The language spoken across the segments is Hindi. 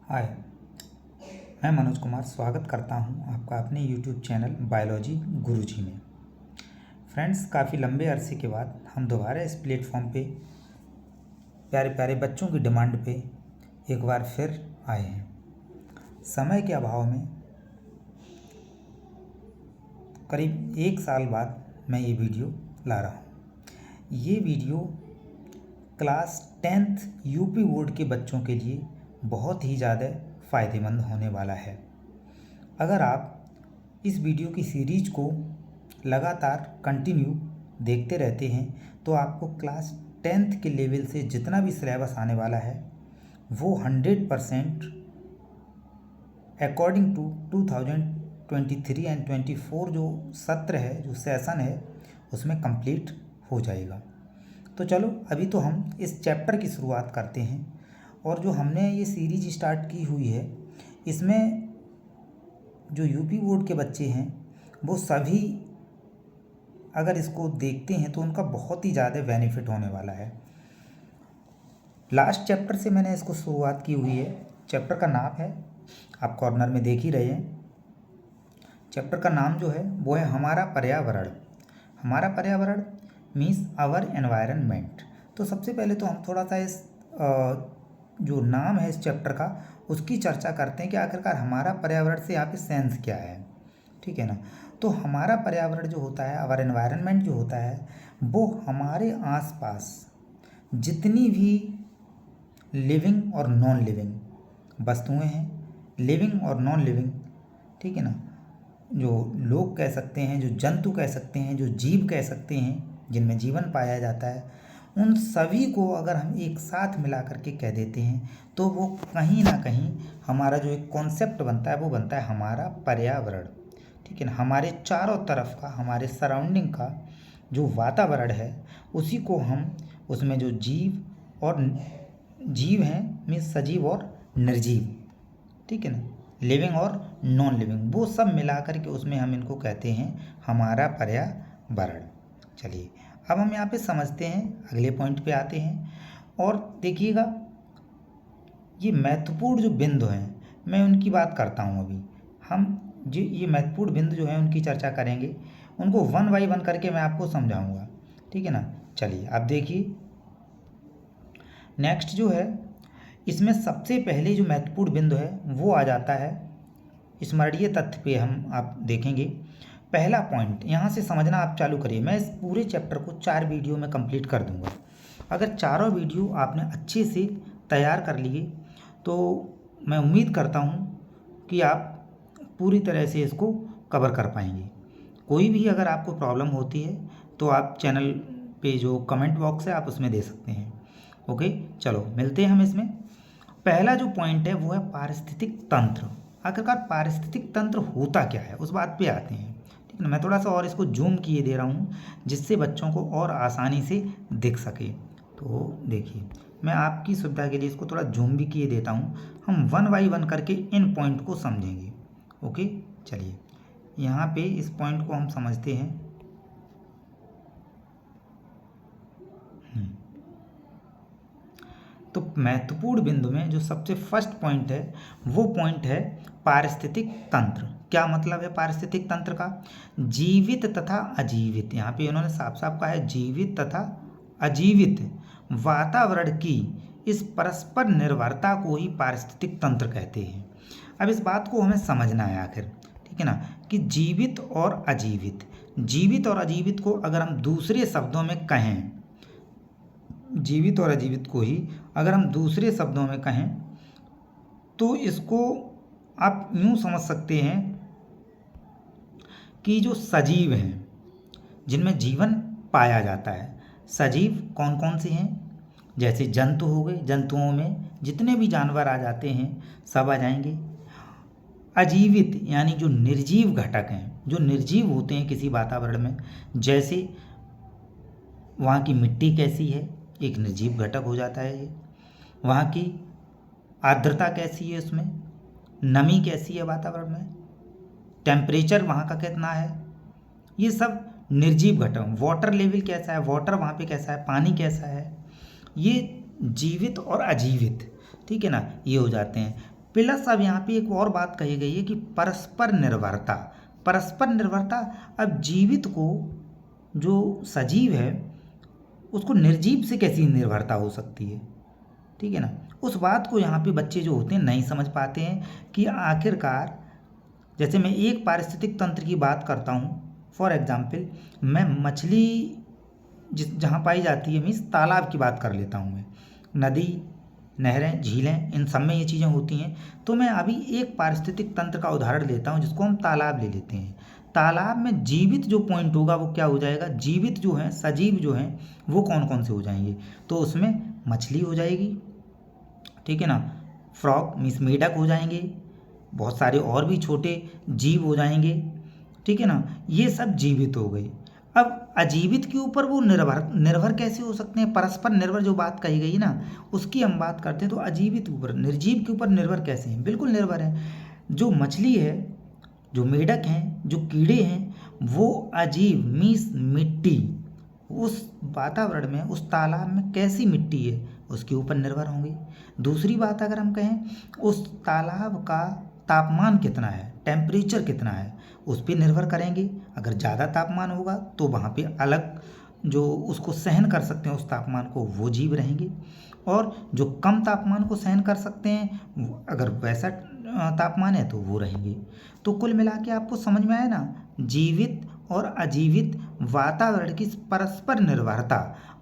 हाय, मैं मनोज कुमार स्वागत करता हूं आपका अपने YouTube चैनल बायोलॉजी गुरुजी में। फ्रेंड्स, काफ़ी लंबे अरसे के बाद हम दोबारा इस प्लेटफॉर्म पे प्यारे प्यारे बच्चों की डिमांड पे एक बार फिर आए हैं। समय के अभाव में करीब 1 साल बाद मैं ये वीडियो ला रहा हूँ। ये video class 10th UP board के बच्चों के लिए बहुत ही ज़्यादा फ़ायदेमंद होने वाला है। अगर आप इस वीडियो की सीरीज को लगातार कंटिन्यू देखते रहते हैं तो आपको क्लास 10th के लेवल से जितना भी सिलेबस आने वाला है वो 100% अकॉर्डिंग टू 2023 एंड 24 जो सत्र है, जो सेशन है, उसमें कंप्लीट हो जाएगा। तो चलो अभी तो हम इस चैप्टर की शुरुआत करते हैं। और जो हमने ये सीरीज स्टार्ट की हुई है, इसमें जो यूपी बोर्ड के बच्चे हैं वो सभी अगर इसको देखते हैं तो उनका बहुत ही ज़्यादा बेनिफिट होने वाला है। लास्ट चैप्टर से मैंने इसको शुरुआत की हुई है। चैप्टर का नाम है, आप कॉर्नर में देख ही रहे हैं, चैप्टर का नाम जो है वो है हमारा पर्यावरण। हमारा पर्यावरण मीन्स आवर एनवायरनमेंट। तो सबसे पहले तो हम थोड़ा सा इस जो नाम है इस चैप्टर का उसकी चर्चा करते हैं कि आखिरकार हमारा पर्यावरण से यहाँ पे सेंस क्या है। ठीक है ना। तो हमारा पर्यावरण जो होता है, आवर एनवायरनमेंट जो होता है, वो हमारे आसपास जितनी भी लिविंग और नॉन लिविंग वस्तुएं हैं, लिविंग और नॉन लिविंग, ठीक है ना, जो लोग कह सकते हैं, जो जंतु कह सकते हैं, जो जीव कह सकते हैं, जिनमें जीवन पाया जाता है, उन सभी को अगर हम एक साथ मिला करके कह देते हैं तो वो कहीं ना कहीं हमारा जो एक कॉन्सेप्ट बनता है वो बनता है हमारा पर्यावरण। ठीक है ना। हमारे चारों तरफ का, हमारे सराउंडिंग का जो वातावरण है उसी को हम, उसमें जो जीव हैं मीन्स सजीव और निर्जीव, ठीक है ना, लिविंग और नॉन लिविंग, वो सब मिला करके उसमें हम इनको कहते हैं हमारा पर्यावरण। चलिए अब हम यहाँ पे समझते हैं, अगले पॉइंट पे आते हैं। और देखिएगा, ये महत्वपूर्ण जो बिंदु हैं मैं उनकी बात करता हूँ। अभी हम जो ये महत्वपूर्ण बिंदु जो हैं उनकी चर्चा करेंगे, उनको वन बाई वन करके मैं आपको समझाऊंगा। ठीक है ना। चलिए अब देखिए, नेक्स्ट जो है इसमें सबसे पहले जो महत्वपूर्ण बिंदु है वो आ जाता है स्मरणीय तथ्य पे। हम आप देखेंगे पहला पॉइंट, यहाँ से समझना आप चालू करिए। मैं इस पूरे चैप्टर को 4 वीडियो में कंप्लीट कर दूंगा। अगर चारों वीडियो आपने अच्छे से तैयार कर लिए तो मैं उम्मीद करता हूँ कि आप पूरी तरह से इसको कवर कर पाएंगे। कोई भी अगर आपको प्रॉब्लम होती है तो आप चैनल पे जो कमेंट बॉक्स है आप उसमें दे सकते हैं। ओके, चलो मिलते हैं हम इसमें। पहला जो पॉइंट है वो है पारिस्थितिक तंत्र। आखिरकार पारिस्थितिक तंत्र होता क्या है, उस बात पे आते हैं। ठीक है ना। मैं थोड़ा सा और इसको जूम किए दे रहा हूँ जिससे बच्चों को और आसानी से दिख सके। तो देखिए, मैं आपकी सुविधा के लिए इसको थोड़ा जूम भी किए देता हूँ। हम वन बाई वन करके इन पॉइंट को समझेंगे। ओके, चलिए यहाँ पे इस पॉइंट को हम समझते हैं। तो महत्वपूर्ण बिंदु में जो सबसे फर्स्ट पॉइंट है वो पॉइंट है पारिस्थितिक तंत्र। क्या मतलब है पारिस्थितिक तंत्र का? जीवित तथा अजीवित, यहाँ पे उन्होंने साफ साफ कहा है जीवित तथा अजीवित वातावरण की इस परस्पर निर्भरता को ही पारिस्थितिक तंत्र कहते हैं। अब इस बात को हमें समझना है आखिर, ठीक है ना, कि जीवित और अजीवित, जीवित और अजीवित को अगर हम दूसरे शब्दों में कहें, जीवित और अजीवित को ही अगर हम दूसरे शब्दों में कहें तो इसको आप यूँ समझ सकते हैं कि जो सजीव हैं, जिनमें जीवन पाया जाता है, सजीव कौन कौन से हैं? जैसे जंतु हो गए, जंतुओं में जितने भी जानवर आ जाते हैं सब आ जाएंगे। अजीवित यानी जो निर्जीव घटक हैं, जो निर्जीव होते हैं किसी वातावरण में, जैसे वहाँ की मिट्टी कैसी है, एक निर्जीव घटक हो जाता है ये। वहाँ की आर्द्रता कैसी है, उसमें नमी कैसी है वातावरण में, टेम्परेचर वहाँ का कितना है, ये सब निर्जीव घटक। वाटर लेवल कैसा है, वाटर वहाँ पे कैसा है, पानी कैसा है, ये जीवित और अजीवित, ठीक है ना, ये हो जाते हैं। प्लस अब यहाँ पे एक और बात कही गई है कि परस्पर निर्भरता। परस्पर निर्भरता, अब जीवित को, जो सजीव है उसको निर्जीव से कैसी निर्भरता हो सकती है, ठीक है ना। उस बात को यहाँ पे बच्चे जो होते हैं नहीं समझ पाते हैं कि आखिरकार, जैसे मैं एक पारिस्थितिक तंत्र की बात करता हूँ, फॉर एग्जाम्पल मैं मछली जहाँ पाई जाती है, मीन्स तालाब की बात कर लेता हूँ मैं, नदी, नहरें, झीलें, इन सब में ये चीज़ें होती हैं। तो मैं अभी एक पारिस्थितिक तंत्र का उदाहरण लेता हूँ जिसको हम तालाब ले लेते हैं। तालाब में जीवित जो पॉइंट होगा वो क्या हो जाएगा, जीवित जो हैं, सजीव जो हैं, वो कौन कौन से हो जाएंगे, तो उसमें मछली हो जाएगी, ठीक है ना, फ्रॉग मीन्स मेढक हो जाएंगे, बहुत सारे और भी छोटे जीव हो जाएंगे, ठीक है ना, ये सब जीवित हो गए। अब अजीवित के ऊपर वो निर्भर कैसे हो सकते हैं, परस्पर निर्भर जो बात कही गई ना उसकी हम बात करते हैं। तो अजीवित ऊपर, निर्जीव के ऊपर निर्भर कैसे हैं, बिल्कुल निर्भर हैं। जो मछली है, जो मेढक हैं, जो कीड़े हैं, वो अजीब मीन्स मिट्टी, उस वातावरण में, उस तालाब में कैसी मिट्टी है उसके ऊपर निर्भर होंगे। दूसरी बात अगर हम कहें, उस तालाब का तापमान कितना है, टेम्परेचर कितना है, उस पर निर्भर करेंगे। अगर ज़्यादा तापमान होगा तो वहाँ पे अलग, जो उसको सहन कर सकते हैं उस तापमान को, वो जीव रहेंगे। और जो कम तापमान को सहन कर सकते हैं, अगर वैसा तापमान है तो वो रहेंगे। तो कुल मिला के आपको समझ में आया ना, जीवित और अजीवित वातावरण की परस्पर निर्भरता।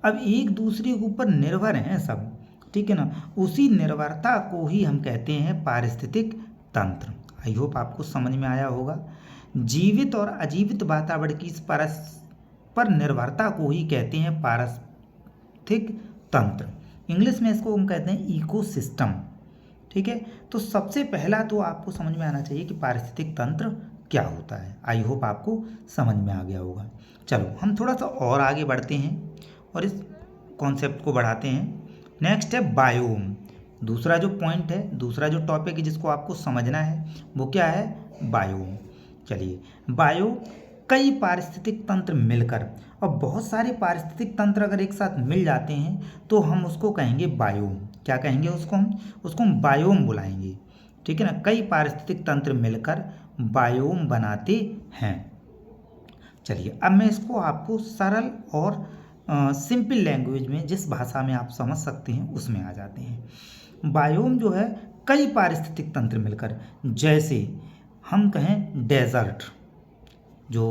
अब एक दूसरे के ऊपर निर्भर हैं सब, ठीक है ना, उसी निर्भरता को ही हम कहते हैं पारिस्थितिक तंत्र। आई होप आपको समझ में आया होगा। जीवित और अजीवित वातावरण की इस परस्पर निर्भरता को ही कहते हैं पारिस्थितिक तंत्र। इंग्लिश में इसको हम कहते हैं इकोसिस्टम, ठीक है। तो सबसे पहला तो आपको समझ में आना चाहिए कि पारिस्थितिक तंत्र क्या होता है। आई होप आपको समझ में आ गया होगा। चलो हम थोड़ा सा और आगे बढ़ते हैं और इस कॉन्सेप्ट को बढ़ाते हैं। नेक्स्ट है बायोम। दूसरा जो पॉइंट है, दूसरा जो टॉपिक है जिसको आपको समझना है वो क्या है, बायोम। चलिए, बायो कई पारिस्थितिक तंत्र मिलकर, और बहुत सारे पारिस्थितिक तंत्र अगर एक साथ मिल जाते हैं तो हम उसको कहेंगे बायोम। क्या कहेंगे उसको हम बायोम बुलाएंगे, ठीक है ना। कई पारिस्थितिक तंत्र मिलकर बायोम बनाते हैं। चलिए अब मैं इसको आपको सरल और सिंपल लैंग्वेज में, जिस भाषा में आप समझ सकते हैं उसमें आ जाते हैं। बायोम जो है कई पारिस्थितिक तंत्र मिलकर, जैसे हम कहें डेजर्ट, जो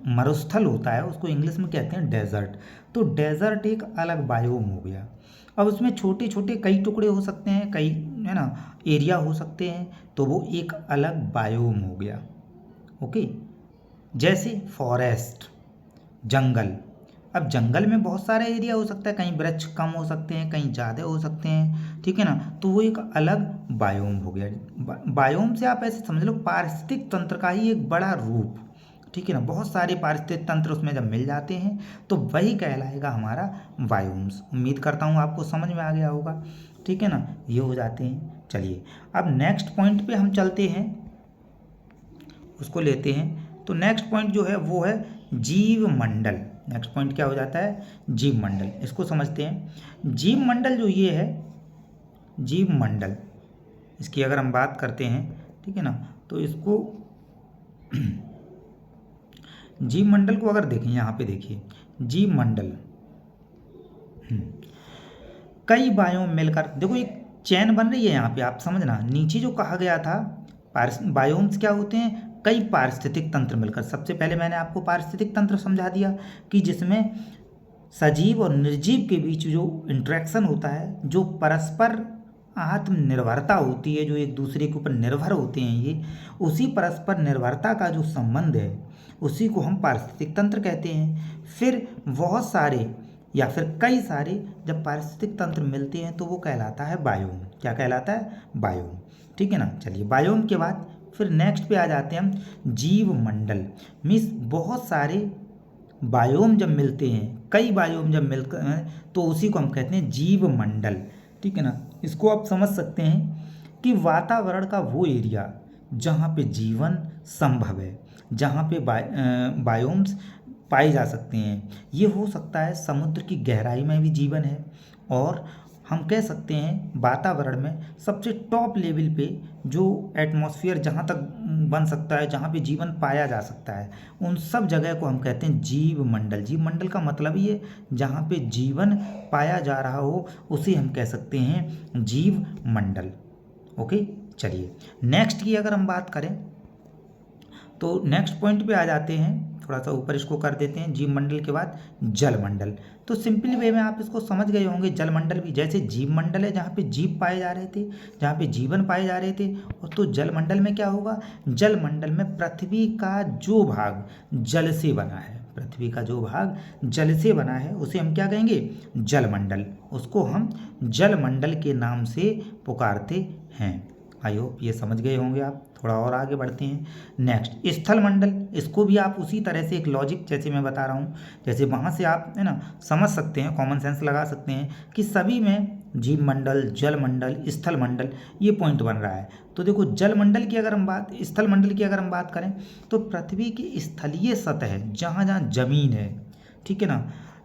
मरुस्थल होता है उसको इंग्लिश में कहते हैं डेजर्ट। तो डेजर्ट एक अलग बायोम हो गया। अब उसमें छोटे छोटे कई टुकड़े हो सकते हैं, कई, है ना, एरिया हो सकते हैं, तो वो एक अलग बायोम हो गया। ओके, जैसे फॉरेस्ट, जंगल। अब जंगल में बहुत सारे एरिया हो सकता है, कहीं वृक्ष कम हो सकते हैं, कहीं ज़्यादा हो सकते हैं, ठीक है ना, तो वो एक अलग बायोम हो गया। बायोम से आप ऐसे समझ लो पारिस्थितिक तंत्र का ही एक बड़ा रूप, ठीक है ना। बहुत सारे पारिस्थितिक तंत्र उसमें जब मिल जाते हैं तो वही कहलाएगा हमारा बायोम्स। उम्मीद करता हूँ आपको समझ में आ गया होगा, ठीक है ना, ये हो जाते हैं। चलिए अब नेक्स्ट पॉइंट पे हम चलते हैं, उसको लेते हैं। तो नेक्स्ट पॉइंट जो है वो है जीव मंडल। नेक्स्ट पॉइंट क्या हो जाता है, जीव मंडल। इसको समझते हैं। जीव मंडल जो ये है, जीव मंडल, इसकी अगर हम बात करते हैं, ठीक है ना, तो इसको जीव मंडल को अगर देखें, यहाँ पे देखिए जीव मंडल, कई बायोम मिलकर, देखो एक चैन बन रही है यहाँ पे, आप समझना। नीचे जो कहा गया था बायोम्स क्या होते हैं, कई पारिस्थितिक तंत्र मिलकर। सबसे पहले मैंने आपको पारिस्थितिक तंत्र समझा दिया कि जिसमें सजीव और निर्जीव के बीच जो इंटरेक्शन होता है, जो परस्पर आत्मनिर्भरता होती है, जो एक दूसरे के ऊपर निर्भर होते हैं, ये उसी परस्पर निर्भरता का जो संबंध है उसी को हम पारिस्थितिक तंत्र कहते हैं। फिर बहुत सारे या फिर कई सारे जब पारिस्थितिक तंत्र मिलते हैं तो वो कहलाता है बायोम। क्या कहलाता है, बायोम, ठीक है ना। चलिए बायोम के बाद फिर नेक्स्ट पे आ जाते हैं हम जीव मंडल। मीन्स बहुत सारे बायोम जब मिलते हैं, कई बायोम जब मिलकर, तो उसी को हम कहते हैं जीव मंडल, ठीक है ना। इसको आप समझ सकते हैं कि वातावरण का वो एरिया जहाँ पे जीवन संभव है, जहाँ पे बायोम्स पाए जा सकते हैं। ये हो सकता है समुद्र की गहराई में भी जीवन है, और हम कह सकते हैं वातावरण में सबसे टॉप लेवल पे जो एटमॉस्फेयर जहाँ तक बन सकता है, जहाँ पे जीवन पाया जा सकता है, उन सब जगह को हम कहते हैं जीव मंडल। जीव मंडल का मतलब ये जहाँ पे जीवन पाया जा रहा हो उसे हम कह सकते हैं जीव मंडल। ओके, चलिए नेक्स्ट की अगर हम बात करें तो नेक्स्ट पॉइंट पे आ जाते हैं। थोड़ा सा ऊपर इसको कर देते हैं, जीव मंडल के बाद जल मंडल। तो सिंपली वे में आप इसको समझ गए होंगे। जल मंडल भी जैसे जीव मंडल है जहाँ पे जीव पाए जा रहे थे, जहाँ पे जीवन पाए जा रहे थे, और तो जल मंडल में क्या होगा, जल मंडल में पृथ्वी का जो भाग जल से बना है, पृथ्वी का जो भाग जल से बना है उसे हम क्या कहेंगे, जल मंडल। उसको हम जल मंडल के नाम से पुकारते हैं। आई होप ये समझ गए होंगे आप। थोड़ा और आगे बढ़ते हैं। नेक्स्ट स्थल मंडल। इसको भी आप उसी तरह से एक लॉजिक जैसे मैं बता रहा हूँ, जैसे वहाँ से आप है ना समझ सकते हैं, कॉमन सेंस लगा सकते हैं कि सभी में जीव मंडल, जल मंडल, स्थल मंडल ये पॉइंट बन रहा है। तो देखो जल मंडल की अगर हम बात, स्थल मंडल की अगर हम बात करें तो पृथ्वी की स्थलीय सतह जहाँ जहाँ जमीन है, ठीक है ना,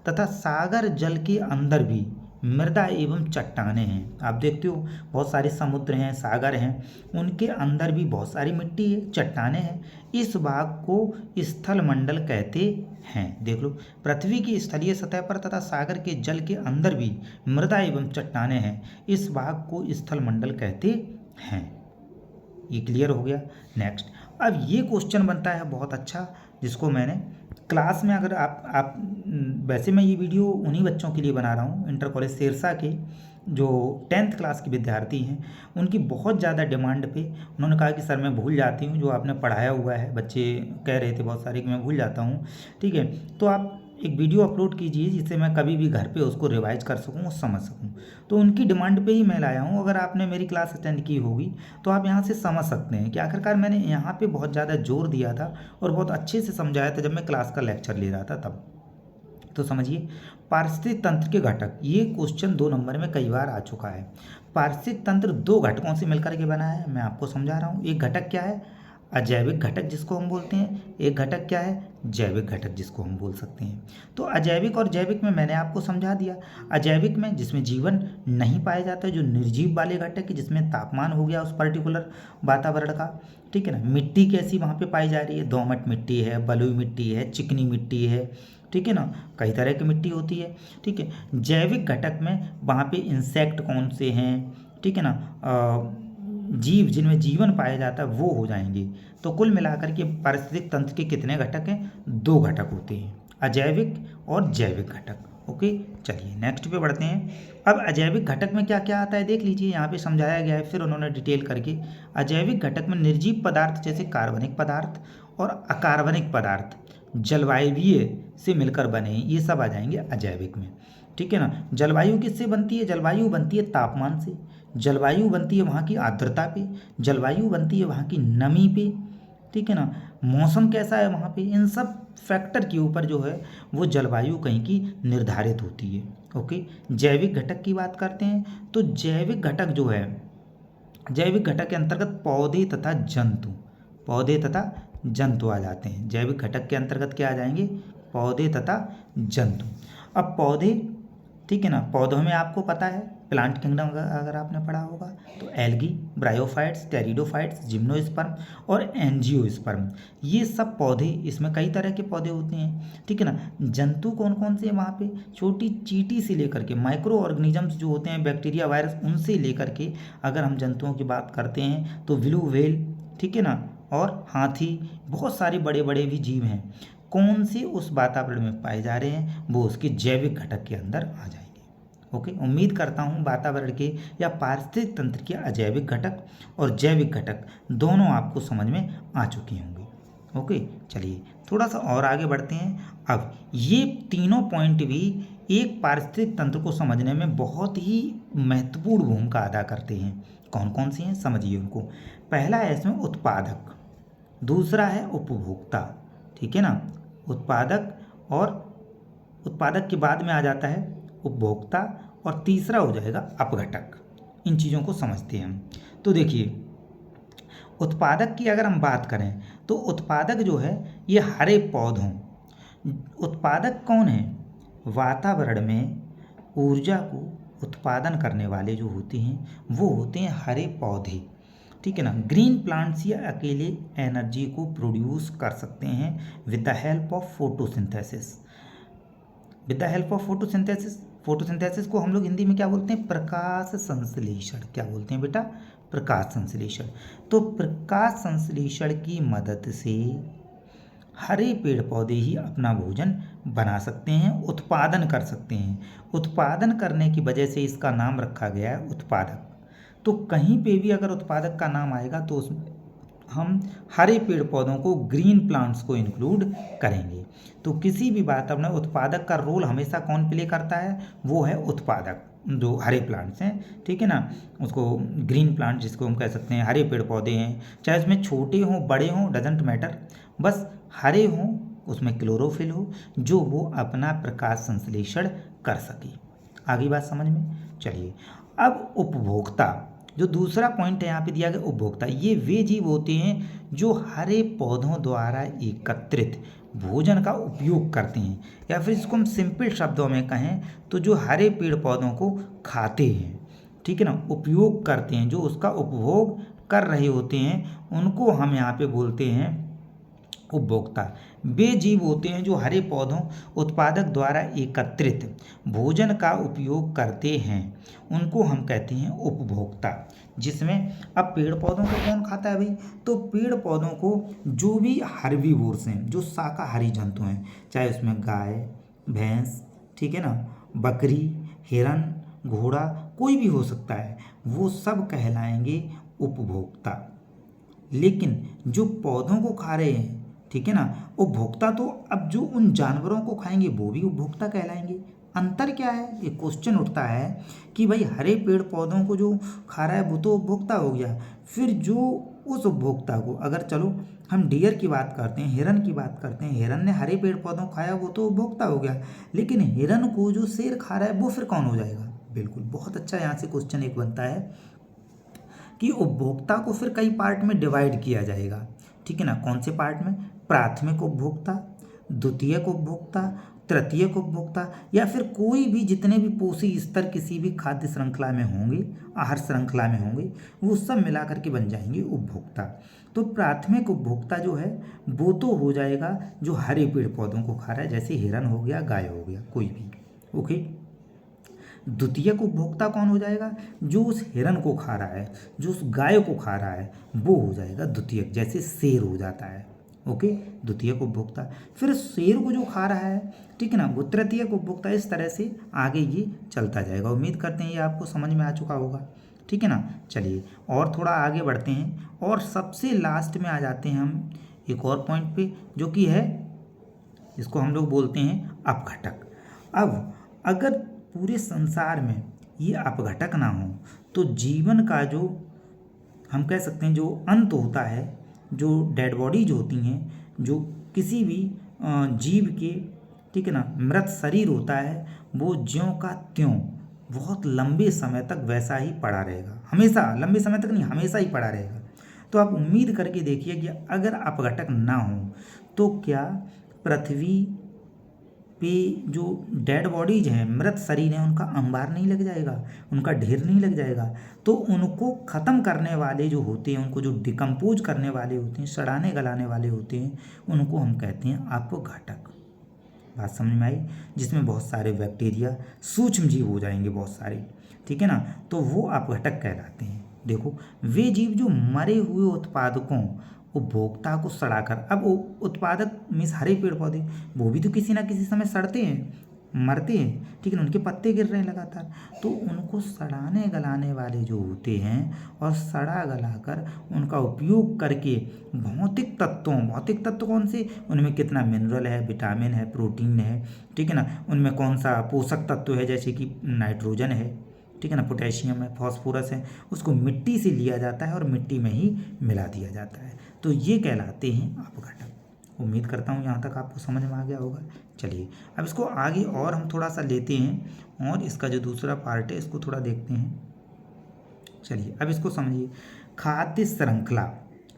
तथा सागर जल के अंदर भी मृदा एवं चट्टानें हैं। आप देखते हो बहुत सारे समुद्र हैं, सागर हैं, उनके अंदर भी बहुत सारी मिट्टी है, चट्टानें हैं। इस भाग को स्थल मंडल कहते हैं। देख लो, पृथ्वी की स्थलीय सतह पर तथा सागर के जल के अंदर भी मृदा एवं चट्टानें हैं, इस भाग को स्थल मंडल कहते हैं। ये क्लियर हो गया। नेक्स्ट, अब ये क्वेश्चन बनता है बहुत अच्छा, जिसको मैंने क्लास में अगर आप वैसे मैं ये वीडियो उन्हीं बच्चों के लिए बना रहा हूँ, इंटर कॉलेज सिरसा के जो 10th क्लास के विद्यार्थी हैं, उनकी बहुत ज़्यादा डिमांड पे उन्होंने कहा कि सर मैं भूल जाती हूँ जो आपने पढ़ाया हुआ है। बच्चे कह रहे थे बहुत सारे कि मैं भूल जाता हूँ, ठीक है, तो आप एक वीडियो अपलोड कीजिए जिससे मैं कभी भी घर पे उसको रिवाइज कर सकूँ और समझ सकूँ। तो उनकी डिमांड पे ही मैं लाया हूँ। अगर आपने मेरी क्लास अटेंड की होगी तो आप यहाँ से समझ सकते हैं कि आखिरकार मैंने यहाँ पे बहुत ज़्यादा जोर दिया था और बहुत अच्छे से समझाया था जब मैं क्लास का लेक्चर ले रहा था तब। तो समझिए, पारिस्थितिक तंत्र के घटक, ये क्वेश्चन 2 नंबर में कई बार आ चुका है। पारिस्थितिक तंत्र 2 घटकों से मिलकर के बना है, मैं आपको समझा रहा हूँ। एक घटक क्या है, अजैविक घटक जिसको हम बोलते हैं, एक घटक क्या है, जैविक घटक जिसको हम बोल सकते हैं। तो अजैविक और जैविक में मैंने आपको समझा दिया। अजैविक में जिसमें जीवन नहीं पाया जाता, जो निर्जीव वाले घटक है, जिसमें तापमान हो गया उस पर्टिकुलर वातावरण का, ठीक है ना। मिट्टी कैसी वहाँ पे पाई जा रही है, दोमट मिट्टी है, बलुई मिट्टी है, चिकनी मिट्टी है, ठीक है ना, कई तरह की मिट्टी होती है, ठीक है। जैविक घटक में वहाँ पे इंसेक्ट कौन से हैं, ठीक है ना, जीव जिनमें जीवन पाया जाता है वो हो जाएंगे। तो कुल मिलाकर के पारिस्थितिक तंत्र के कितने घटक हैं, 2 घटक होते हैं, अजैविक और जैविक घटक। ओके, चलिए नेक्स्ट पे बढ़ते हैं। अब अजैविक घटक में क्या क्या आता है देख लीजिए, यहाँ पे समझाया गया है, फिर उन्होंने डिटेल करके। अजैविक घटक में निर्जीव पदार्थ जैसे कार्बनिक पदार्थ और अकार्बनिक पदार्थ जलवायवीय से मिलकर बने, ये सब आ जाएंगे अजैविक में, ठीक है ना। जलवायु किससे बनती है, जलवायु बनती है तापमान से, जलवायु बनती है वहाँ की आर्द्रता पे, जलवायु बनती है वहाँ की नमी पे, ठीक है ना, मौसम कैसा है वहाँ पे, इन सब फैक्टर के ऊपर जो है वो जलवायु कहीं की निर्धारित होती है। ओके, जैविक घटक की बात करते हैं तो जैविक घटक जो है, जैविक घटक के अंतर्गत पौधे तथा जंतु, पौधे तथा जंतु आ जाते हैं। जैविक घटक के अंतर्गत क्या आ जाएंगे, पौधे तथा जंतु। अब पौधे, ठीक है ना, पौधों में आपको पता है प्लांट किंगडम अगर आपने पढ़ा होगा तो एल्गी, ब्रायोफाइट्स, टेरिडोफाइट्स, जिम्नोस्पर्म और एंजियोस्पर्म, ये सब पौधे, इसमें कई तरह के पौधे होते हैं, ठीक है ना। जंतु कौन कौन से हैं वहाँ पे, छोटी चींटी से लेकर के माइक्रो ऑर्गेनिजम्स जो होते हैं, बैक्टीरिया, वायरस, उनसे लेकर के अगर हम जंतुओं की बात करते हैं तो ब्लू व्हेल, ठीक है ना, और हाथी, बहुत सारे बड़े बड़े भी जीव हैं। कौन से उस वातावरण में पाए जा रहे हैं वो उसके जैविक घटक के अंदर आ जाएंगे। ओके, उम्मीद करता हूँ वातावरण के या पारिस्थितिक तंत्र के अजैविक घटक और जैविक घटक दोनों आपको समझ में आ चुके होंगे। ओके, चलिए थोड़ा सा और आगे बढ़ते हैं। अब ये तीनों पॉइंट भी एक पारिस्थितिक तंत्र को समझने में बहुत ही महत्वपूर्ण भूमिका अदा करते हैं। कौन कौन से हैं समझिए उनको। पहला है इसमें उत्पादक, दूसरा है उपभोक्ता, ठीक है ना, उत्पादक और उत्पादक के बाद में आ जाता है उपभोक्ता, और तीसरा हो जाएगा अपघटक। इन चीज़ों को समझते हैं हम। तो देखिए, उत्पादक की अगर हम बात करें तो उत्पादक जो है ये हरे पौधों, उत्पादक कौन है, वातावरण में ऊर्जा को उत्पादन करने वाले जो होते हैं वो होते हैं हरे पौधे, ठीक है ना। ग्रीन प्लांट्स ये अकेले एनर्जी को प्रोड्यूस कर सकते हैं with the help of photosynthesis. With the help of photosynthesis, photosynthesis को हम लोग हिंदी में क्या बोलते हैं? प्रकाश संश्लेषण। क्या बोलते हैं बेटा? प्रकाश संश्लेषण। तो प्रकाश संश्लेषण की मदद से हरे पेड़ पौधे ही अपना भोजन बना सकते हैं, उत्पादन कर सकते हैं। उत्पादन करने की वजह से इसका नाम रखा गया है उत्पादक। तो कहीं पे भी अगर उत्पादक का नाम आएगा तो उसमें हम हरे पेड़ पौधों को, ग्रीन प्लांट्स को इंक्लूड करेंगे। तो किसी भी बात में उत्पादक का रोल हमेशा कौन प्ले करता है? वो है उत्पादक, जो हरे प्लांट्स हैं, ठीक है ना। उसको ग्रीन प्लांट जिसको हम कह सकते हैं, हरे पेड़ पौधे हैं, चाहे उसमें छोटे हों बड़े हों, डजेंट मैटर, बस हरे हों, उसमें क्लोरोफिल हो, जो वो अपना प्रकाश संश्लेषण कर सके। आगे बात समझ में? चलिए, अब उपभोक्ता, जो दूसरा पॉइंट है यहाँ पे दिया गया उपभोक्ता, ये वे जीव होते हैं जो हरे पौधों द्वारा एकत्रित भोजन का उपयोग करते हैं, या फिर इसको हम सिंपल शब्दों में कहें तो जो हरे पेड़ पौधों को खाते हैं, ठीक है ना, उपयोग करते हैं, जो उसका उपभोग कर रहे होते हैं, उनको हम यहाँ पे बोलते हैं उपभोक्ता। वे जीव होते हैं जो हरे पौधों उत्पादक द्वारा एकत्रित भोजन का उपयोग करते हैं, उनको हम कहते हैं उपभोक्ता। जिसमें अब पेड़ पौधों को कौन खाता है भाई? तो पेड़ पौधों को जो भी हर्बीवोर्स हैं, जो शाकाहारी जंतु हैं, चाहे उसमें गाय, भैंस, ठीक है ना, बकरी, हिरन, घोड़ा, कोई भी हो सकता है, वो सब कहलाएंगे उपभोक्ता। लेकिन जो पौधों को खा रहे हैं, ठीक है ना, उपभोक्ता तो अब जो उन जानवरों को खाएंगे वो भी उपभोक्ता कहलाएंगे। अंतर क्या है? एक क्वेश्चन उठता है कि भाई हरे पेड़ पौधों को जो खा रहा है वो तो उपभोक्ता हो गया, फिर जो उस उपभोक्ता को, अगर चलो हम डियर की बात करते हैं, हिरन की बात करते हैं, हिरन ने हरे पेड़ पौधों को खाया, वो तो उपभोक्ता हो गया, लेकिन हिरन को जो शेर खा रहा है वो फिर कौन हो जाएगा? बिल्कुल, बहुत अच्छा यहाँ से क्वेश्चन एक बनता है कि उपभोक्ता को फिर कई पार्ट में डिवाइड किया जाएगा, ठीक है ना। कौन से पार्ट में? प्राथमिक उपभोक्ता, द्वितीयक उपभोक्ता, तृतीयक उपभोक्ता, या फिर कोई भी जितने भी पोषी स्तर किसी भी खाद्य श्रृंखला में होंगे, आहार श्रृंखला में होंगे, वो सब मिलाकर के बन जाएंगे उपभोक्ता। तो प्राथमिक उपभोक्ता जो है वो तो हो जाएगा जो हरे पेड़ पौधों को खा रहा है, जैसे हिरन हो गया, गाय हो गया, कोई भी, ओके। द्वितीयक उपभोक्ता कौन हो जाएगा? जो उस हिरन को खा रहा है, जो उस गाय को खा रहा है, वो हो जाएगा द्वितीयक, जैसे शेर हो जाता है, ओके, द्वितीयक उपभोक्ता। फिर शेर को जो खा रहा है, ठीक है ना, वो तृतीयक उपभोक्ता। इस तरह से आगे ये चलता जाएगा। उम्मीद करते हैं ये आपको समझ में आ चुका होगा, ठीक है ना। चलिए और थोड़ा आगे बढ़ते हैं और सबसे लास्ट में आ जाते हैं हम एक और पॉइंट पे, जो कि है, इसको हम लोग बोलते हैं अपघटक। अब अगर पूरे संसार में ये अपघटक ना हो तो जीवन का जो हम कह सकते हैं जो अंत होता है, जो डेड बॉडीज होती हैं, जो किसी भी जीव के, ठीक है ना, मृत शरीर होता है, वो ज्यों का त्यों बहुत लंबे समय तक वैसा ही पड़ा रहेगा, हमेशा, लंबे समय तक नहीं, हमेशा ही पड़ा रहेगा। तो आप उम्मीद करके देखिए कि अगर अपघटक ना हो तो क्या पृथ्वी पे जो डेड बॉडीज हैं, मृत शरीर हैं, उनका अंबार नहीं लग जाएगा, उनका ढेर नहीं लग जाएगा? तो उनको ख़त्म करने वाले जो होते हैं, उनको जो डिकम्पोज करने वाले होते हैं, सड़ाने गलाने वाले होते हैं, उनको हम कहते हैं अपघटक। बात समझ में आई? जिसमें बहुत सारे बैक्टीरिया, सूक्ष्म जीव हो जाएंगे बहुत सारे, ठीक है ना, तो वो अपघटक कहलाते हैं। देखो, वे जीव जो मरे हुए उत्पादकों, उपभोक्ता को सड़ाकर, अब उत्पादक मीन्स हरे पेड़ पौधे, वो भी तो किसी ना किसी समय सड़ते हैं, मरते हैं, ठीक है ना, उनके पत्ते गिर रहे हैं लगातार, तो उनको सड़ाने गलाने वाले जो होते हैं और सड़ा गलाकर उनका उपयोग करके भौतिक तत्व कौन से, उनमें कितना मिनरल है, विटामिन है, प्रोटीन है, ठीक है ना, उनमें कौन सा पोषक तत्व है, जैसे कि नाइट्रोजन है, ठीक है ना, पोटेशियम है, फास्फोरस है, उसको मिट्टी से लिया जाता है और मिट्टी में ही मिला दिया जाता है, तो ये कहलाते हैं अपघटक। उम्मीद करता हूँ यहाँ तक आपको समझ में आ गया होगा। चलिए अब इसको आगे और हम थोड़ा सा लेते हैं और इसका जो दूसरा पार्ट है इसको थोड़ा देखते हैं। चलिए अब इसको समझिए, खाद्य श्रृंखला।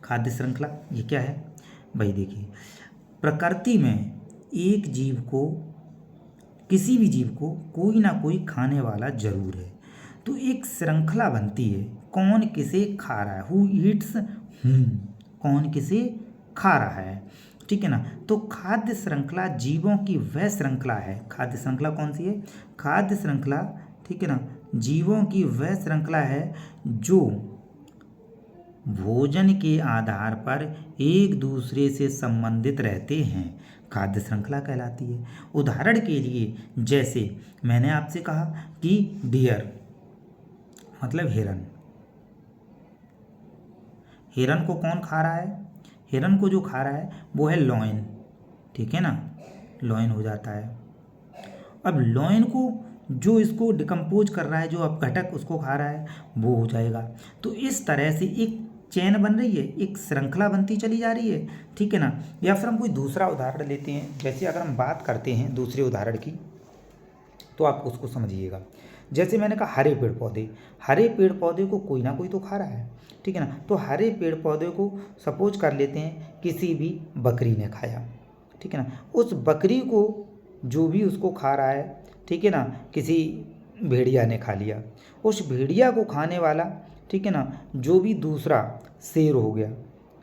खाद्य श्रृंखला ये क्या है भाई? देखिए, प्रकृति में एक जीव को किसी भी जीव को कोई ना कोई खाने वाला जरूर है। तो एक श्रृंखला बनती है, कौन किसे खा रहा है, हु ईट्स हूम, कौन किसे खा रहा है, ठीक है ना। तो खाद्य श्रृंखला जीवों की वह श्रृंखला है, खाद्य श्रृंखला कौन सी है, खाद्य श्रृंखला, ठीक है ना, जीवों की वह श्रृंखला है जो भोजन के आधार पर एक दूसरे से संबंधित रहते हैं, खाद्य श्रृंखला कहलाती है। उदाहरण के लिए जैसे मैंने आपसे कहा कि डियर मतलब हिरन, हिरन को कौन खा रहा है, हिरन को जो खा रहा है वो है लॉयन, ठीक है ना, लॉयन हो जाता है। अब लॉयन को जो इसको डिकम्पोज कर रहा है, जो अपघटक उसको खा रहा है, वो हो जाएगा। तो इस तरह से एक चेन बन रही है, एक श्रृंखला बनती चली जा रही है, ठीक है ना। या फिर हम कोई दूसरा उदाहरण लेते हैं, जैसे अगर हम बात करते हैं दूसरे उदाहरण की तो आप उसको समझिएगा। जैसे मैंने कहा हरे पेड़ पौधे, हरे पेड़ पौधे को कोई ना कोई तो खा रहा है, ठीक है ना। तो हरे पेड़ पौधे को सपोज कर लेते हैं किसी भी बकरी ने खाया, ठीक है ना। उस बकरी को जो भी उसको खा रहा है, ठीक है ना, किसी भेड़िया ने खा लिया, उस भेड़िया को खाने वाला, ठीक है ना, जो भी दूसरा शेर हो गया,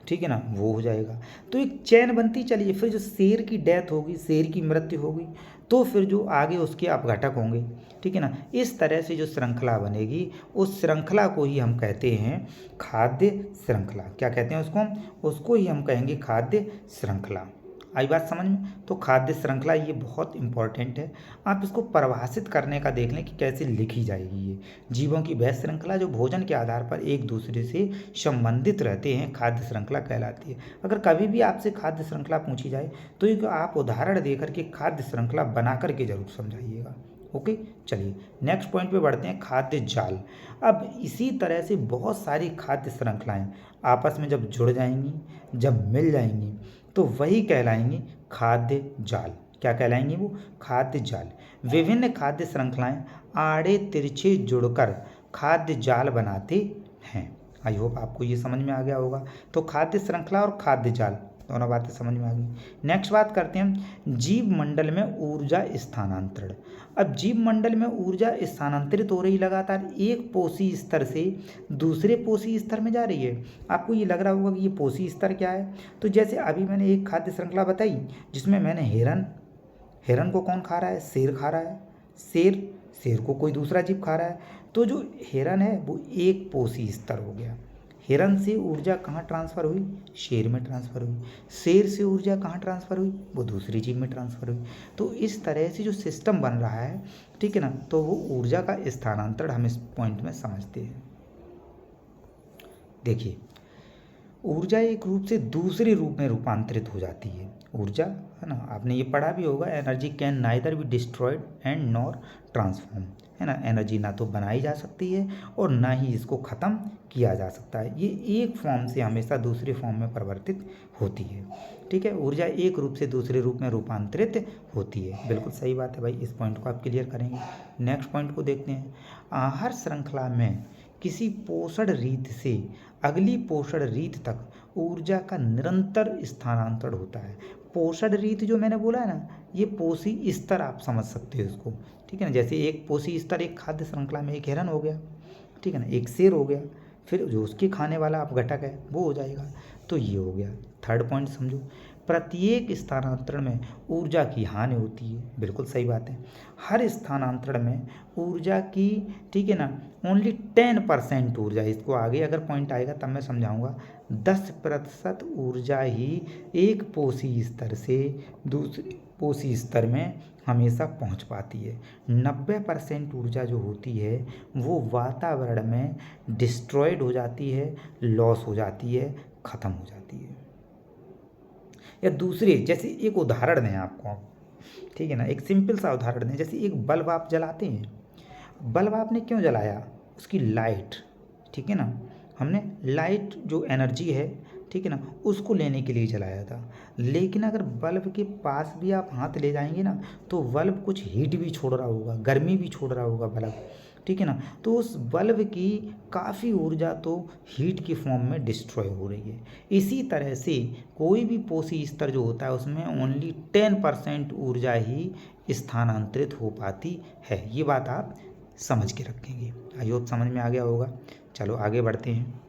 ठीक है ना, वो हो जाएगा। तो एक चैन बनती चलिए, फिर जो शेर की डेथ होगी, शेर की मृत्यु होगी, तो फिर जो आगे उसके अपघटक होंगे, ठीक है ना। इस तरह से जो श्रृंखला बनेगी, उस श्रृंखला को ही हम कहते हैं खाद्य श्रृंखला। क्या कहते हैं उसको हम, उसको ही हम कहेंगे खाद्य श्रृंखला। आई बात समझ में। तो खाद्य श्रृंखला ये बहुत इंपॉर्टेंट है, आप इसको परिभाषित करने का देख लें कि कैसे लिखी जाएगी। ये जीवों की वह श्रृंखला जो भोजन के आधार पर एक दूसरे से संबंधित रहते हैं, खाद्य श्रृंखला कहलाती है। अगर कभी भी आपसे खाद्य श्रृंखला पूछी जाए तो एक आप उदाहरण देकर के खाद्य श्रृंखला बना करके जरूर समझाइएगा। ओके, चलिए नेक्स्ट पॉइंट पे बढ़ते हैं, खाद्य जाल। अब इसी तरह से बहुत सारी खाद्य श्रृंखलाएं आपस में जब जुड़ जाएंगी, जब मिल जाएंगी, तो वही कहलाएंगी खाद्य जाल। क्या कहलाएंगी वो, खाद्य जाल। विभिन्न खाद्य श्रृंखलाएं आड़े तिरछे जुड़कर खाद्य जाल बनाते हैं। आई होप आपको ये समझ में आ गया होगा। तो खाद्य श्रृंखला और खाद्य जाल दोनों बातें समझ में आ गई। नेक्स्ट बात करते हैं जीव मंडल में ऊर्जा स्थानांतरण। अब जीव मंडल में ऊर्जा स्थानांतरित हो रही, लगातार एक पोषी स्तर से दूसरे पोषी स्तर में जा रही है। आपको ये लग रहा होगा कि ये पोषी स्तर क्या है। तो जैसे अभी मैंने एक खाद्य श्रृंखला बताई जिसमें मैंने हिरन को कौन खा रहा है, शेर खा रहा है, शेर को कोई दूसरा जीव खा रहा है। तो जो हिरन है वो एक पोषी स्तर हो गया। हिरन से ऊर्जा कहाँ ट्रांसफ़र हुई, शेर में ट्रांसफ़र हुई। शेर से ऊर्जा कहाँ ट्रांसफ़र हुई, वो दूसरी जीव में ट्रांसफ़र हुई। तो इस तरह से जो सिस्टम बन रहा है, ठीक है ना, तो वो ऊर्जा का स्थानांतरण हम इस पॉइंट में समझते हैं। देखिए, ऊर्जा एक रूप से दूसरे रूप में रूपांतरित हो जाती है। ऊर्जा है ना, आपने ये पढ़ा भी होगा, energy can neither be destroyed and nor transform, है ना। एनर्जी ना तो बनाई जा सकती है और ना ही इसको ख़त्म किया जा सकता है। ये एक फॉर्म से हमेशा दूसरे फॉर्म में परिवर्तित होती है, ठीक है। ऊर्जा एक रूप से दूसरे रूप में रूपांतरित होती है, बिल्कुल सही बात है भाई। इस पॉइंट को आप क्लियर करेंगे। नेक्स्ट पॉइंट को देखते हैं। आहार श्रृंखला में किसी पोषण रीत से अगली पोषण रीत तक ऊर्जा का निरंतर स्थानांतरण होता है। पोषण रीत जो मैंने बोला है ना, ये पोषी स्तर आप समझ सकते हो इसको, ठीक है ना। जैसे एक पोषी स्तर एक खाद्य श्रृंखला में एक हिरन हो गया, ठीक है ना, एक शेर हो गया, फिर जो उसके खाने वाला अपघटक है वो हो जाएगा। तो ये हो गया। थर्ड पॉइंट समझो, प्रत्येक स्थानांतरण में ऊर्जा की हानि होती है, बिल्कुल सही बात है। हर स्थानांतरण में ऊर्जा की, ठीक है ना, ओनली 10% ऊर्जा, इसको आगे अगर पॉइंट आएगा तब मैं समझाऊंगा, 10% ऊर्जा ही एक पोषी स्तर से दूसरे पोषी स्तर में हमेशा पहुंच पाती है। 90% ऊर्जा जो होती है वो वातावरण में डिस्ट्रॉयड हो जाती है, लॉस हो जाती है, ख़त्म हो जाती है। या दूसरे, जैसे एक उदाहरण दें आपको, ठीक है ना, एक सिंपल सा उदाहरण दें। जैसे एक बल्ब आप जलाते हैं, बल्ब आपने क्यों जलाया, उसकी लाइट, ठीक है ना, हमने लाइट जो एनर्जी है, ठीक है ना, उसको लेने के लिए जलाया था। लेकिन अगर बल्ब के पास भी आप हाथ ले जाएंगे ना, तो बल्ब कुछ हीट भी छोड़ रहा होगा, गर्मी भी छोड़ रहा होगा बल्ब, ठीक है ना। तो उस बल्ब की काफ़ी ऊर्जा तो हीट की फॉर्म में डिस्ट्रॉय हो रही है। इसी तरह से कोई भी पोषी स्तर जो होता है उसमें ओनली 10% ऊर्जा ही स्थानांतरित हो पाती है। ये बात आप समझ के रखेंगे। आई होप समझ में आ गया होगा। चलो आगे बढ़ते हैं।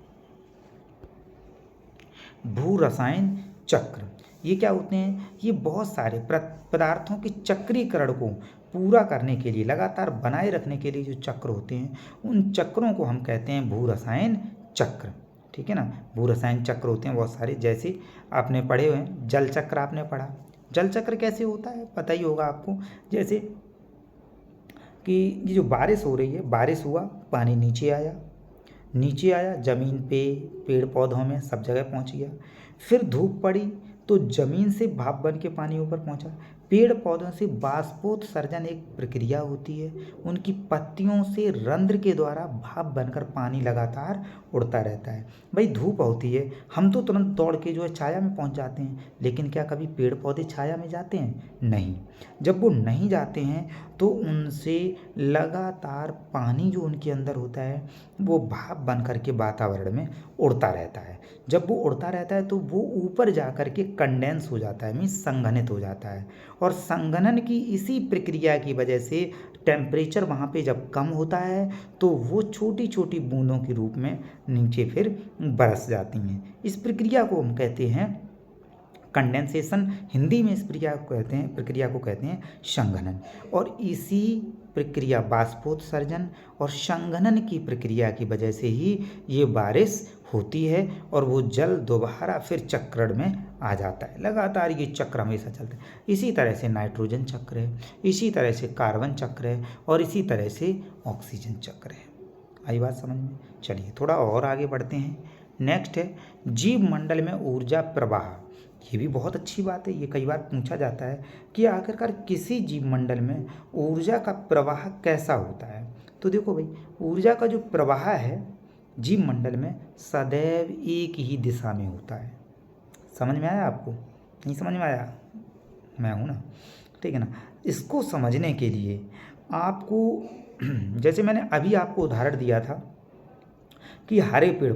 भू रसायन चक्र, ये क्या होते हैं? ये बहुत सारे पदार्थों के चक्रीकरण को पूरा करने के लिए, लगातार बनाए रखने के लिए जो चक्र होते हैं उन चक्रों को हम कहते हैं भू रसायन चक्र। ठीक है ना। भू रसायन चक्र होते हैं बहुत सारे, जैसे आपने पढ़े हुए हैं जल चक्र, आपने पढ़ा। जल चक्र कैसे होता है पता ही होगा आपको। जैसे कि ये जो बारिश हो रही है, बारिश हुआ, पानी नीचे आया ज़मीन पे, पेड़ पौधों में, सब जगह पहुंच गया। फिर धूप पड़ी तो ज़मीन से भाप बन के पानी ऊपर पहुंचा। पेड़ पौधों से बाष्पोत्सर्जन एक प्रक्रिया होती है, उनकी पत्तियों से रंध्र के द्वारा भाप बनकर पानी लगातार उड़ता रहता है। भाई धूप होती है, हम तो तुरंत दौड़ के जो है छाया में पहुंच जाते हैं, लेकिन क्या कभी पेड़ पौधे छाया में जाते हैं? नहीं। जब वो नहीं जाते हैं तो उनसे लगातार पानी जो उनके अंदर होता है वो भाप बन करके वातावरण में उड़ता रहता है। जब वो उड़ता रहता है तो वो ऊपर जा कर के कंडेंस हो जाता है, मीन्स संघनित हो जाता है। और संघनन की इसी प्रक्रिया की वजह से टेम्परेचर वहाँ पे जब कम होता है तो वो छोटी छोटी बूंदों के रूप में नीचे फिर बरस जाती हैं। इस प्रक्रिया को हम कहते हैं कंडेंसेशन। हिंदी में इस प्रक्रिया को कहते हैं संघनन। और इसी प्रक्रिया, बाष्पोत्सर्जन और संघनन की प्रक्रिया की वजह से ही ये बारिश होती है और वो जल दोबारा फिर चक्रण में आ जाता है। लगातार ये चक्र हमेशा चलता है। इसी तरह से नाइट्रोजन चक्र है, इसी तरह से कार्बन चक्र है और इसी तरह से ऑक्सीजन चक्र है। आई बात समझ में? चलिए थोड़ा और आगे बढ़ते हैं। नेक्स्ट है जीव मंडल में ऊर्जा प्रवाह। ये भी बहुत अच्छी बात है। ये कई बार पूछा जाता है कि आखिरकार किसी जीव मंडल में ऊर्जा का प्रवाह कैसा होता है। तो देखो भाई, ऊर्जा का जो प्रवाह है जीव मंडल में सदैव एक ही दिशा में होता है। समझ में आया आपको? नहीं समझ में आया? मैं हूँ ना, ठीक है ना। इसको समझने के लिए आपको जैसे मैंने अभी आपको उदाहरण दिया था कि हरे पेड़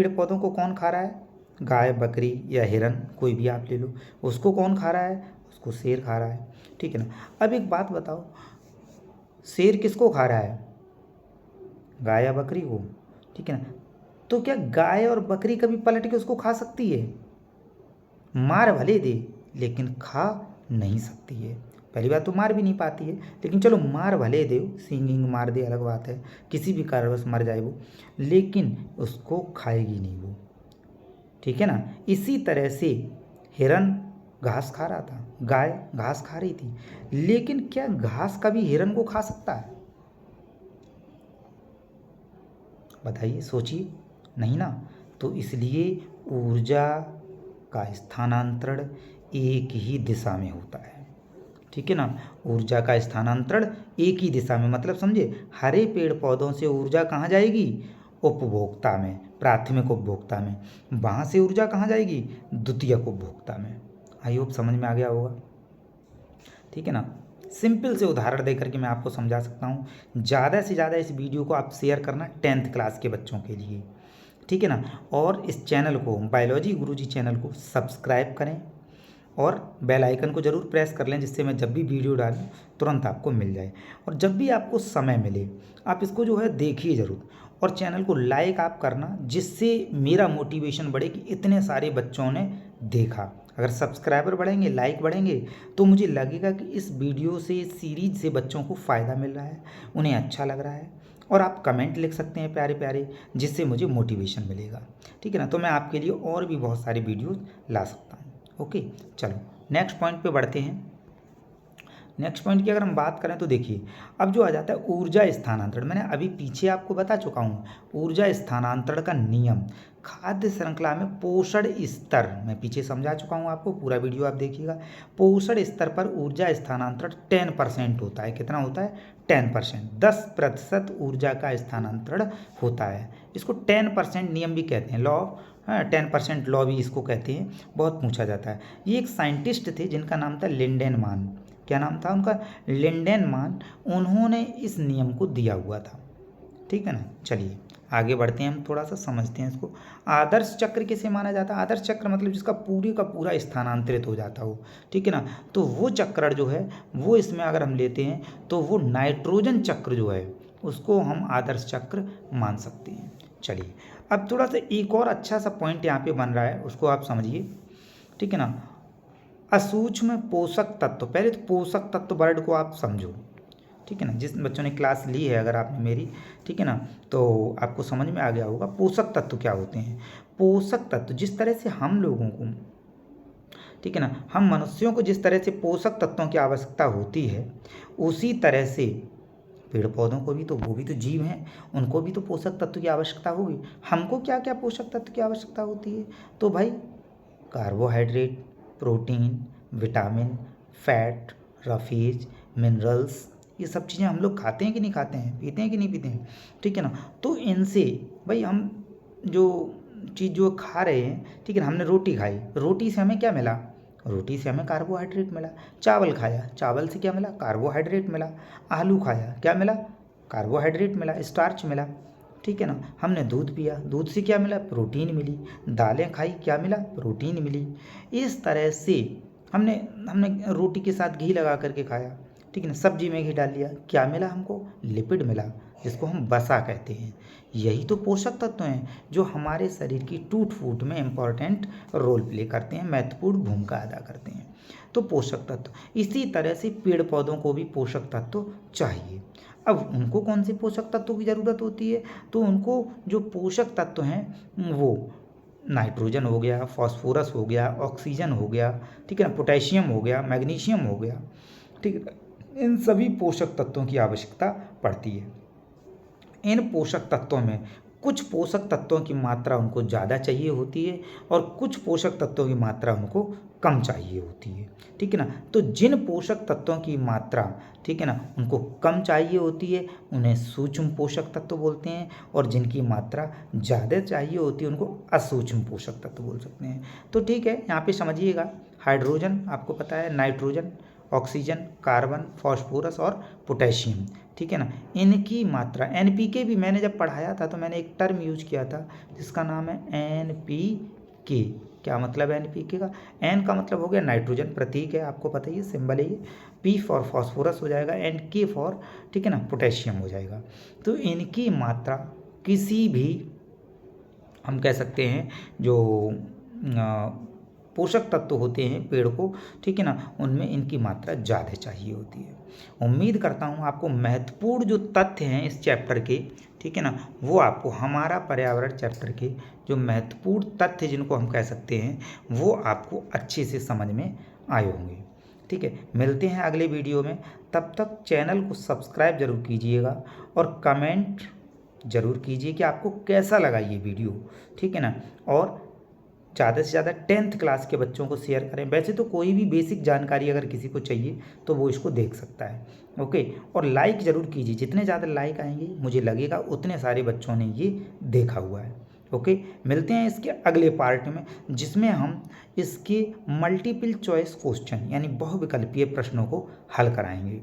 पौधों को कौन खा रहा है? गाय, बकरी या हिरन, कोई भी आप ले लो। उसको कौन खा रहा है? उसको शेर खा रहा है। ठीक है ना। अब एक बात बताओ, शेर किसको खा रहा है? गाय या बकरी को। ठीक है ना। तो क्या गाय और बकरी कभी पलट के उसको खा सकती है? मार भले दे लेकिन खा नहीं सकती है। पहली बात तो मार भी नहीं पाती है, लेकिन चलो मार भले दे, सींग मार दे अलग बात है, किसी भी कारणवश मर जाए वो, लेकिन उसको खाएगी नहीं वो। ठीक है ना। इसी तरह से हिरन घास खा रहा था, गाय घास खा रही थी, लेकिन क्या घास कभी हिरन को खा सकता है? बताइए, सोचिए। नहीं ना। तो इसलिए ऊर्जा का स्थानांतरण एक ही दिशा में होता है। ठीक है ना। ऊर्जा का स्थानांतरण एक ही दिशा में, मतलब समझे, हरे पेड़ पौधों से ऊर्जा कहाँ जाएगी? उपभोक्ता में, प्राथमिक उपभोक्ता में। वहाँ से ऊर्जा कहाँ जाएगी? द्वितीयक उपभोक्ता में। आई होप समझ में आ गया होगा। ठीक है ना। सिंपल से उदाहरण दे करके मैं आपको समझा सकता हूँ। ज़्यादा से ज़्यादा इस वीडियो को आप शेयर करना 10th क्लास के बच्चों के लिए। ठीक है ना। और इस चैनल को, बायोलॉजी गुरुजी चैनल को सब्सक्राइब करें और बेल आइकन को ज़रूर प्रेस कर लें, जिससे मैं जब भी वीडियो डालूं तुरंत आपको मिल जाए। और जब भी आपको समय मिले आप इसको जो है देखिए ज़रूर, और चैनल को लाइक आप करना, जिससे मेरा मोटिवेशन बढ़े कि इतने सारे बच्चों ने देखा। अगर सब्सक्राइबर बढ़ेंगे, लाइक बढ़ेंगे, तो मुझे लगेगा कि इस वीडियो से, इस सीरीज से बच्चों को फ़ायदा मिल रहा है, उन्हें अच्छा लग रहा है। और आप कमेंट लिख सकते हैं प्यारे प्यारे, जिससे मुझे मोटिवेशन मिलेगा। ठीक है ना। तो मैं आपके लिए और भी बहुत सारी वीडियोज़ ला सकता हूँ। ओके, चलो नेक्स्ट पॉइंट पे बढ़ते हैं। नेक्स्ट पॉइंट की अगर हम बात करें तो देखिए, अब जो आ जाता है ऊर्जा स्थानांतरण, मैंने अभी पीछे आपको बता चुका हूँ ऊर्जा स्थानांतरण का नियम। खाद्य श्रृंखला में पोषण स्तर, मैं पीछे समझा चुका हूँ आपको, पूरा वीडियो आप देखिएगा। पोषण स्तर पर ऊर्जा स्थानांतरण 10% होता है। कितना होता है? 10%। 10% ऊर्जा का स्थानांतरण होता है। इसको 10% नियम भी कहते हैं, लॉ ऑफ 10% लॉ भी इसको कहते हैं। बहुत पूछा जाता है। ये एक साइंटिस्ट थे जिनका नाम था लिंडेनमान। क्या नाम था उनका, लिंडेनमान, उन्होंने इस नियम को दिया हुआ था। ठीक है ना। चलिए आगे बढ़ते हैं, हम थोड़ा सा समझते हैं इसको। आदर्श चक्र किसे माना जाता है? आदर्श चक्र मतलब जिसका पूरे का पूरा स्थानांतरित हो जाता हो। ठीक है ना। तो वो चक्र जो है वो इसमें अगर हम लेते हैं तो वो नाइट्रोजन चक्र जो है उसको हम आदर्श चक्र मान सकते हैं। चलिए अब थोड़ा सा एक और अच्छा सा पॉइंट यहाँ पे बन रहा है, उसको आप समझिए। ठीक है ना। असूक्ष्म पोषक तत्व, पहले तो पोषक तत्व वर्ड को आप समझो। ठीक है ना। जिस बच्चों ने क्लास ली है अगर आपने मेरी, ठीक है ना, तो आपको समझ में आ गया होगा पोषक तत्व क्या होते हैं। पोषक तत्व जिस तरह से हम लोगों को, ठीक है ना, हम मनुष्यों को जिस तरह से पोषक तत्वों की आवश्यकता होती है, उसी तरह से पेड़ पौधों को भी, तो वो भी तो जीव हैं, उनको भी तो पोषक तत्व की आवश्यकता होगी। हमको क्या क्या पोषक तत्व की आवश्यकता होती है? तो भाई carbohydrate, protein, vitamin, fat, roughage, minerals, ये सब चीज़ें हम लोग खाते हैं कि नहीं खाते हैं, पीते हैं कि नहीं पीते हैं। ठीक है ना। तो इनसे भाई हम जो चीज़ जो खा रहे हैं, ठीक है ना, हमने रोटी खाई, रोटी से हमें क्या मिला? रोटी से हमें कार्बोहाइड्रेट मिला। चावल खाया, चावल से क्या मिला? कार्बोहाइड्रेट मिला। आलू खाया, क्या मिला? कार्बोहाइड्रेट मिला, स्टार्च मिला। ठीक है ना। हमने दूध पिया, दूध से क्या मिला? प्रोटीन मिली। दालें खाई, क्या मिला? प्रोटीन मिली। इस तरह से हमने हमने रोटी के साथ घी लगा करके खाया, ठीक है ना, सब्जी में घी डाल लिया, क्या मिला हमको? लिपिड मिला, जिसको हम वसा कहते हैं। यही तो पोषक तत्व हैं जो हमारे शरीर की टूट फूट में इम्पॉर्टेंट रोल प्ले करते हैं, महत्वपूर्ण भूमिका अदा करते हैं। तो पोषक तत्व, इसी तरह से पेड़ पौधों को भी पोषक तत्व चाहिए। अब उनको कौन से पोषक तत्वों की ज़रूरत होती है? तो उनको जो पोषक तत्व हैं वो नाइट्रोजन हो गया, फास्फोरस हो गया, ऑक्सीजन हो गया, ठीक है ना, पोटेशियम हो गया, मैग्नीशियम हो गया, ठीक है, इन सभी पोषक तत्वों की आवश्यकता पड़ती है। इन पोषक तत्वों में कुछ पोषक तत्वों की मात्रा उनको ज़्यादा चाहिए होती है और कुछ पोषक तत्वों की मात्रा उनको कम चाहिए होती है। ठीक है ना। तो जिन पोषक तत्वों की मात्रा, ठीक है ना, उनको कम चाहिए होती है उन्हें सूक्ष्म पोषक तत्व बोलते हैं, और जिनकी मात्रा ज़्यादा चाहिए होती है उनको असूक्ष्म पोषक तत्व बोल सकते हैं। तो ठीक है, यहाँ पे समझिएगा, हाइड्रोजन आपको पता है, नाइट्रोजन, ऑक्सीजन, कार्बन, फास्फोरस और पोटेशियम, ठीक है ना, इनकी मात्रा, एनपीके भी मैंने जब पढ़ाया था तो मैंने एक टर्म यूज किया था जिसका नाम है एनपीके। क्या मतलब है एनपीके का? एन का मतलब हो गया नाइट्रोजन, प्रतीक है आपको पता ही है, सिंबल है ये। पी फॉर फास्फोरस हो जाएगा, एंड के फॉर, ठीक है ना, पोटेशियम हो जाएगा। तो इनकी मात्रा किसी भी, हम कह सकते हैं जो पोषक तत्व होते हैं पेड़ को, ठीक है ना, उनमें इनकी मात्रा ज़्यादा चाहिए होती है। उम्मीद करता हूँ आपको महत्वपूर्ण जो तथ्य हैं इस चैप्टर के, ठीक है ना, वो आपको हमारा पर्यावरण चैप्टर के जो महत्वपूर्ण तथ्य जिनको हम कह सकते हैं वो आपको अच्छे से समझ में आए होंगे। ठीक है, मिलते हैं अगले वीडियो में, तब तक चैनल को सब्सक्राइब जरूर कीजिएगा और कमेंट जरूर कीजिए कि आपको कैसा लगा ये वीडियो, ठीक है ना, और ज़्यादा से ज़्यादा 10th क्लास के बच्चों को शेयर करें। वैसे तो कोई भी बेसिक जानकारी अगर किसी को चाहिए तो वो इसको देख सकता है। ओके, और लाइक ज़रूर कीजिए, जितने ज़्यादा लाइक आएंगे मुझे लगेगा उतने सारे बच्चों ने ये देखा हुआ है। ओके, मिलते हैं इसके अगले पार्ट में जिसमें हम इसके मल्टीपल चॉइस क्वेश्चन यानी बहुविकल्पीय प्रश्नों को हल कराएंगे।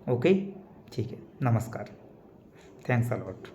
ओके, ठीक है, नमस्कार, थैंक्स अ लॉट।